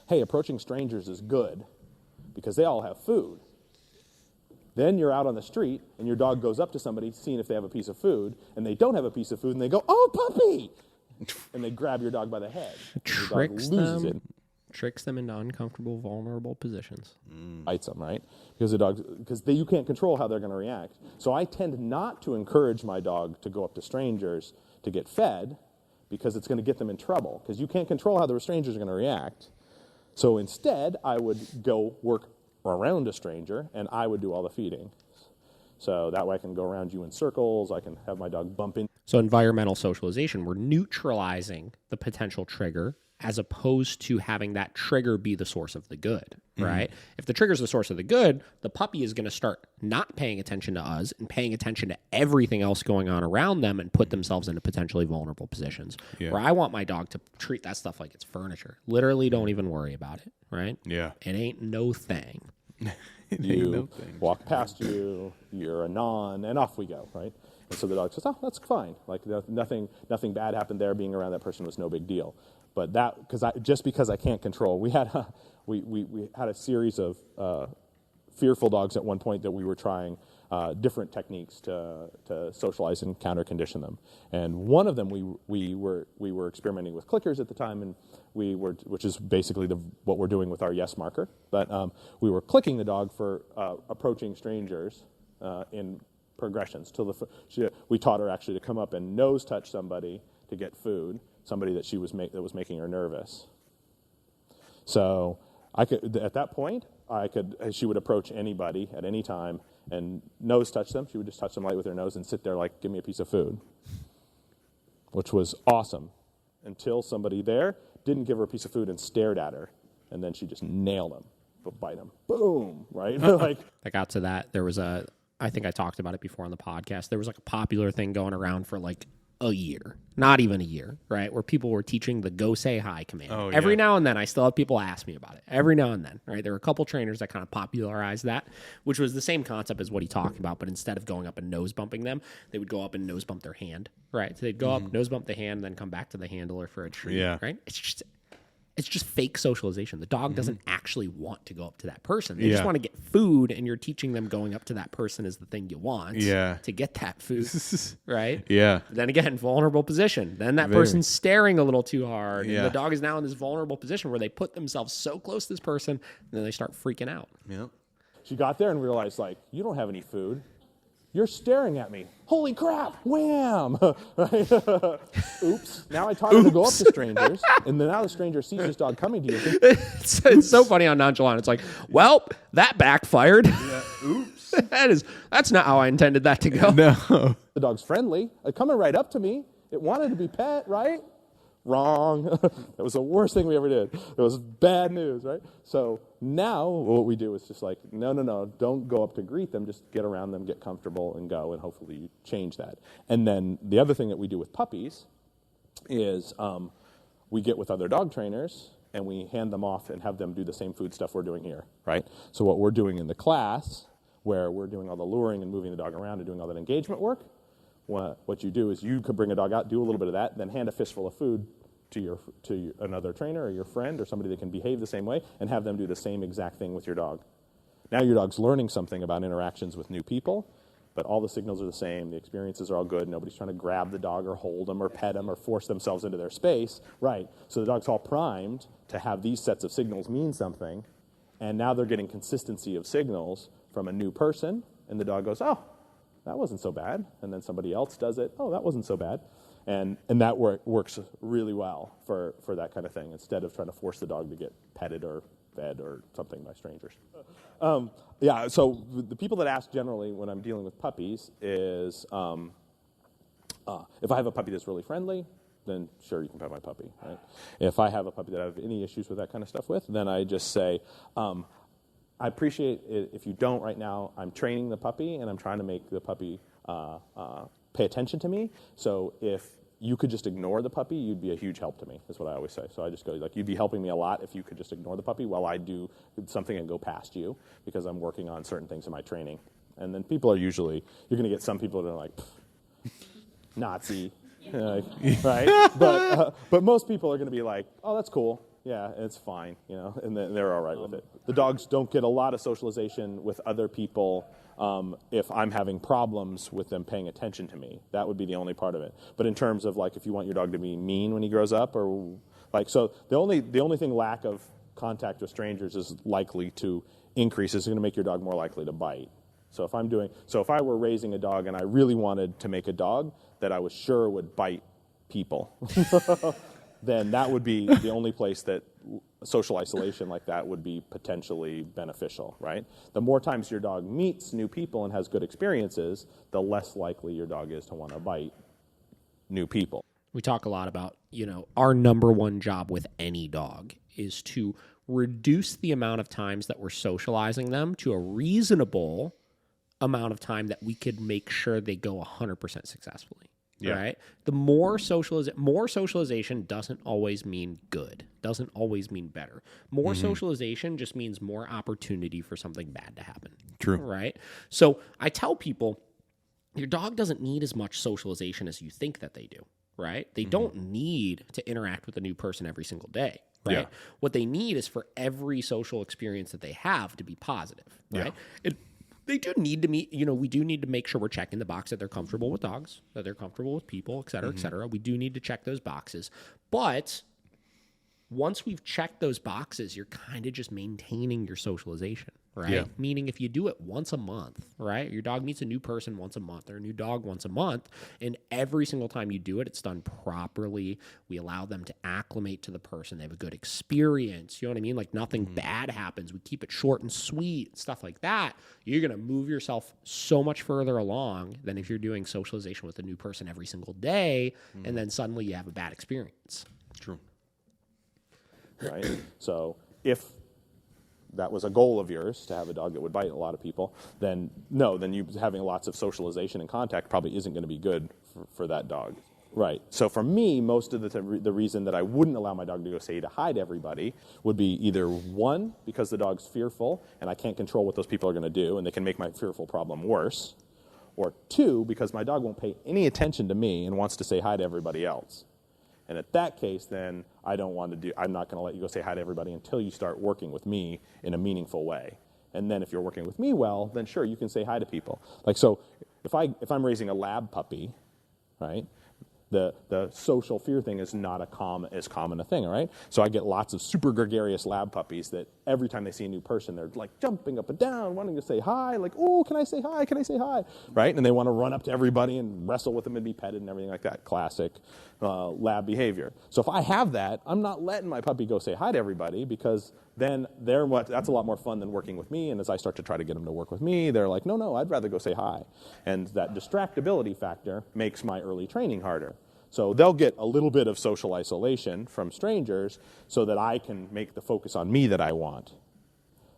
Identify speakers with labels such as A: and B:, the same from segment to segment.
A: hey, approaching strangers is good because they all have food. Then you're out on the street, and your dog goes up to somebody, seeing if they have a piece of food, and they don't have a piece of food, and they go, oh, puppy! And they grab your dog by the head.
B: Tricks them into uncomfortable, vulnerable positions.
A: Bites them, right? Because you can't control how they're going to react. So I tend not to encourage my dog to go up to strangers to get fed, because it's going to get them in trouble, because you can't control how the strangers are going to react. So instead, I would go work around a stranger, and I would do all the feeding. So that way I can go around you in circles, I can have my dog bump in.
B: So environmental socialization, we're neutralizing the potential trigger as opposed to having that trigger be the source of the good, right? If the trigger is the source of the good, the puppy is going to start not paying attention to us and paying attention to everything else going on around them and put themselves into potentially vulnerable positions. Yeah. Where I want my dog to treat that stuff like it's furniture. Literally don't even worry about it, right?
C: Yeah.
B: It ain't no thing.
A: You walk past you, you're a non, and off we go, right? And so the dog says, oh, that's fine. Like nothing bad happened there. Being around that person was no big deal. But just because I can't control, we had a series of fearful dogs at one point that we were trying different techniques to socialize and counter condition them. And one of them we were experimenting with clickers at the time, and which is basically what we're doing with our yes marker. But we were clicking the dog for approaching strangers in progressions. We taught her actually to come up and nose touch somebody to get food. Somebody that that was making her nervous. So at that point, she would approach anybody at any time and nose touch them. She would just touch them light with her nose and sit there like, give me a piece of food, which was awesome until somebody there didn't give her a piece of food and stared at her, and then she just nailed him, bite him, boom, right?
B: I got to that. There was I think I talked about it before on the podcast. There was like a popular thing going around for like a year, not even a year, right? Where people were teaching the go say hi command. Oh, Every now and then, I still have people ask me about it. Every now and then, right? There were a couple trainers that kind of popularized that, which was the same concept as what he talked about, but instead of going up and nose bumping them, they would go up and nose bump their hand, right? So they'd go up, nose bump the hand, and then come back to the handler for a treat, right? It's just fake socialization. The dog doesn't actually want to go up to that person. They just want to get food, and you're teaching them going up to that person is the thing you want to get that food, right?
C: Yeah.
B: Then again, vulnerable position. Then that person's staring a little too hard, and the dog is now in this vulnerable position where they put themselves so close to this person, and then they start freaking out.
C: Yeah.
A: She got there and realized, like, you don't have any food. You're staring at me. Holy crap! Wham! Right? Oops. Now I taught her to go up to strangers, and then now the stranger sees this dog coming to you.
B: It's so funny how nonchalant. It's like, well, that backfired.
C: Yeah. Oops.
B: That's not how I intended that to go.
C: No.
A: The dog's friendly. Coming right up to me. It wanted to be pet, right? Wrong. That was the worst thing we ever did. It was bad news, right? So now what we do is just like, no, don't go up to greet them. Just get around them, get comfortable, and go, and hopefully you change that. And then the other thing that we do with puppies is we get with other dog trainers, and we hand them off and have them do the same food stuff we're doing here, right? So what we're doing in the class, where we're doing all the luring and moving the dog around and doing all that engagement work, what you do is you could bring a dog out, do a little bit of that, then hand a fistful of food to another trainer or your friend or somebody that can behave the same way, and have them do the same exact thing with your dog. Now your dog's learning something about interactions with new people, but all the signals are the same, the experiences are all good, nobody's trying to grab the dog or hold them or pet them or force themselves into their space, right? So the dog's all primed to have these sets of signals mean something, and now they're getting consistency of signals from a new person, and the dog goes, oh, that wasn't so bad. And then somebody else does it. Oh, that wasn't so bad. And that works really well for that kind of thing, instead of trying to force the dog to get petted or fed or something by strangers. So the people that ask generally when I'm dealing with puppies is, if I have a puppy that's really friendly, then sure, you can pet my puppy, right? If I have a puppy that I have any issues with that kind of stuff with, then I just say, I appreciate it if you don't right now. I'm training the puppy, and I'm trying to make the puppy pay attention to me. So if you could just ignore the puppy, you'd be a huge help to me, is what I always say. So I just go, like, you'd be helping me a lot if you could just ignore the puppy while I do something and go past you, because I'm working on certain things in my training. And then people are usually, you're going to get some people that are like, Nazi, right? But most people are going to be like, oh, that's cool. Yeah, it's fine, and they're all right with it. The dogs don't get a lot of socialization with other people if I'm having problems with them paying attention to me. That would be the only part of it. But in terms of like if you want your dog to be mean when he grows up, or like so, the only thing lack of contact with strangers is likely to increase. Is going to make your dog more likely to bite. So if I were raising a dog and I really wanted to make a dog that I was sure would bite people, then that would be the only place that social isolation like that would be potentially beneficial, right? The more times your dog meets new people and has good experiences, the less likely your dog is to want to bite new people.
B: We talk a lot about, our number one job with any dog is to reduce the amount of times that we're socializing them to a reasonable amount of time that we could make sure they go 100% successfully. Yeah. Right? The more socialization doesn't always mean good, doesn't always mean better. More socialization just means more opportunity for something bad to happen.
C: True.
B: Right? So I tell people, your dog doesn't need as much socialization as you think that they do. Right? They don't need to interact with a new person every single day. Right? Yeah. What they need is for every social experience that they have to be positive. Right? Yeah. They do need to meet, we do need to make sure we're checking the box that they're comfortable with dogs, that they're comfortable with people, et cetera, et cetera. We do need to check those boxes. But once we've checked those boxes, you're kind of just maintaining your socialization, right? Yeah. Meaning if you do it once a month, right? Your dog meets a new person once a month or a new dog once a month, and every single time you do it, it's done properly. We allow them to acclimate to the person. They have a good experience. You know what I mean? Like nothing bad happens. We keep it short and sweet, stuff like that. You're going to move yourself so much further along than if you're doing socialization with a new person every single day, and then suddenly you have a bad experience.
C: True.
A: Right? So if that was a goal of yours, to have a dog that would bite a lot of people, then you having lots of socialization and contact probably isn't going to be good for that dog. Right. So for me, most of the reason that I wouldn't allow my dog to go say hi to everybody would be either one, because the dog's fearful and I can't control what those people are going to do and they can make my fearful problem worse, or two, because my dog won't pay any attention to me and wants to say hi to everybody else. And at that case, then I'm not going to let you go say hi to everybody until you start working with me in a meaningful way. And then if you're working with me well, then sure, you can say hi to people. Like, so if I'm raising a lab puppy, right, the social fear thing is not as common a thing, all right? So I get lots of super gregarious lab puppies that every time they see a new person, they're like jumping up and down, wanting to say hi, like, oh, can I say hi? Can I say hi? Right? And they want to run up to everybody and wrestle with them and be petted and everything like that. Classic lab behavior. So if I have that, I'm not letting my puppy go say hi to everybody, because then that's a lot more fun than working with me. And as I start to try to get them to work with me, they're like, no, I'd rather go say hi. And that distractibility factor makes my early training harder. So they'll get a little bit of social isolation from strangers so that I can make the focus on me that I want.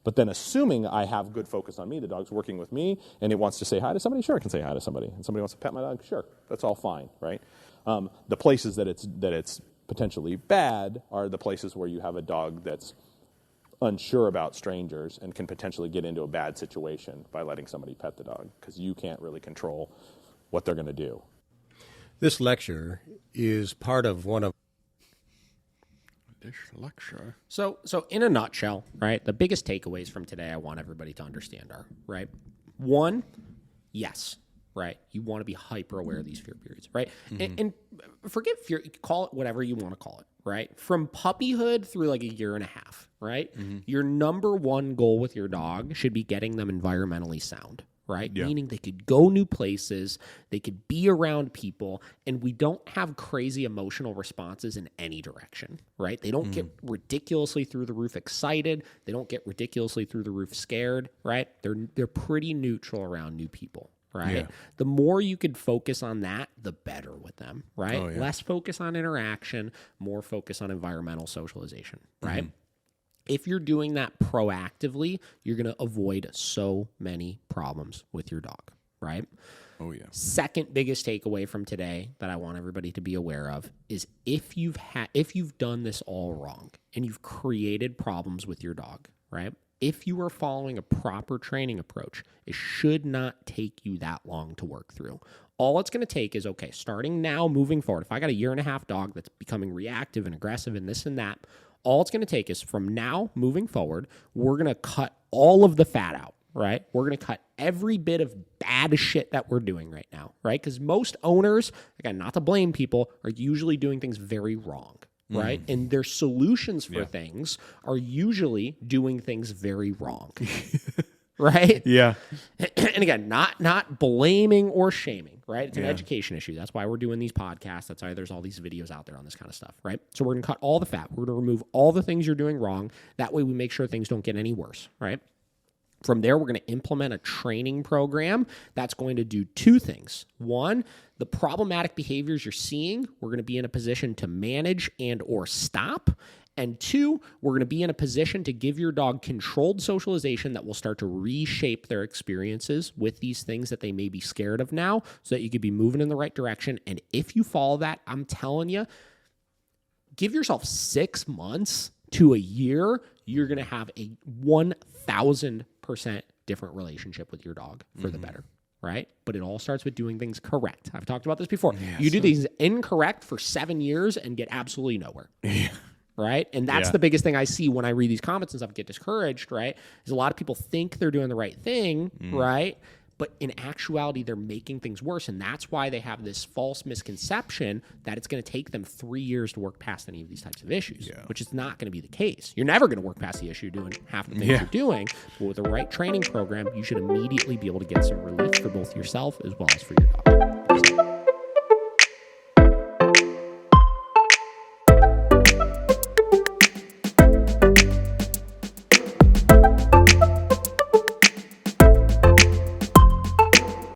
A: But then assuming I have good focus on me, the dog's working with me, and it wants to say hi to somebody, sure, it can say hi to somebody. And somebody wants to pet my dog, sure, that's all fine, right? The places that it's potentially bad are the places where you have a dog that's unsure about strangers and can potentially get into a bad situation by letting somebody pet the dog, because you can't really control what they're going to do.
D: This lecture is part of one of...
C: This lecture?
B: So in a nutshell, right, the biggest takeaways from today I want everybody to understand are, right, one, yes, right, you want to be hyper aware of these fear periods, right? And forget fear, call it whatever you want to call it, right? From puppyhood through like a year and a half, right? Your number one goal with your dog should be getting them environmentally sound. Right? Yeah. Meaning they could go new places, they could be around people, and we don't have crazy emotional responses in any direction, right? They don't get ridiculously through the roof excited. They don't get ridiculously through the roof scared, right? They're pretty neutral around new people, right? Yeah. The more you could focus on that, the better with them, right? Oh, yeah. Less focus on interaction, more focus on environmental socialization, right? If you're doing that proactively, you're going to avoid so many problems with your dog, right?
C: Oh, yeah.
B: Second biggest takeaway from today that I want everybody to be aware of is if you've done this all wrong and you've created problems with your dog, right? If you are following a proper training approach, it should not take you that long to work through. All it's going to take is, okay, starting now, moving forward, if I got a 1.5-year dog that's becoming reactive and aggressive and this and that, all it's going to take is from now moving forward, we're going to cut all of the fat out, right? We're going to cut every bit of bad shit that we're doing right now, right? Because most owners, again, not to blame people, are usually doing things very wrong, right? And their solutions for things are usually doing things very wrong. Right?
C: Yeah.
B: And again, not blaming or shaming, right? It's an education issue. That's why we're doing these podcasts. That's why there's all these videos out there on this kind of stuff, right? So we're going to cut all the fat. We're going to remove all the things you're doing wrong. That way we make sure things don't get any worse, right? From there, we're going to implement a training program that's going to do two things. One, the problematic behaviors you're seeing, we're going to be in a position to manage and or stop. And two, we're going to be in a position to give your dog controlled socialization that will start to reshape their experiences with these things that they may be scared of now so that you could be moving in the right direction. And if you follow that, I'm telling you, give yourself 6 months to a year, you're going to have a 1,000% different relationship with your dog for the better. Right? But it all starts with doing things correct. I've talked about this before. Yes. You do things incorrect for 7 years and get absolutely nowhere. Right? And that's the biggest thing I see when I read these comments and stuff, get discouraged, right? Is a lot of people think they're doing the right thing, right? But in actuality, they're making things worse. And that's why they have this false misconception that it's going to take them 3 years to work past any of these types of issues, which is not going to be the case. You're never going to work past the issue doing half the things you're doing. But with the right training program, you should immediately be able to get some relief for both yourself as well as for your dog.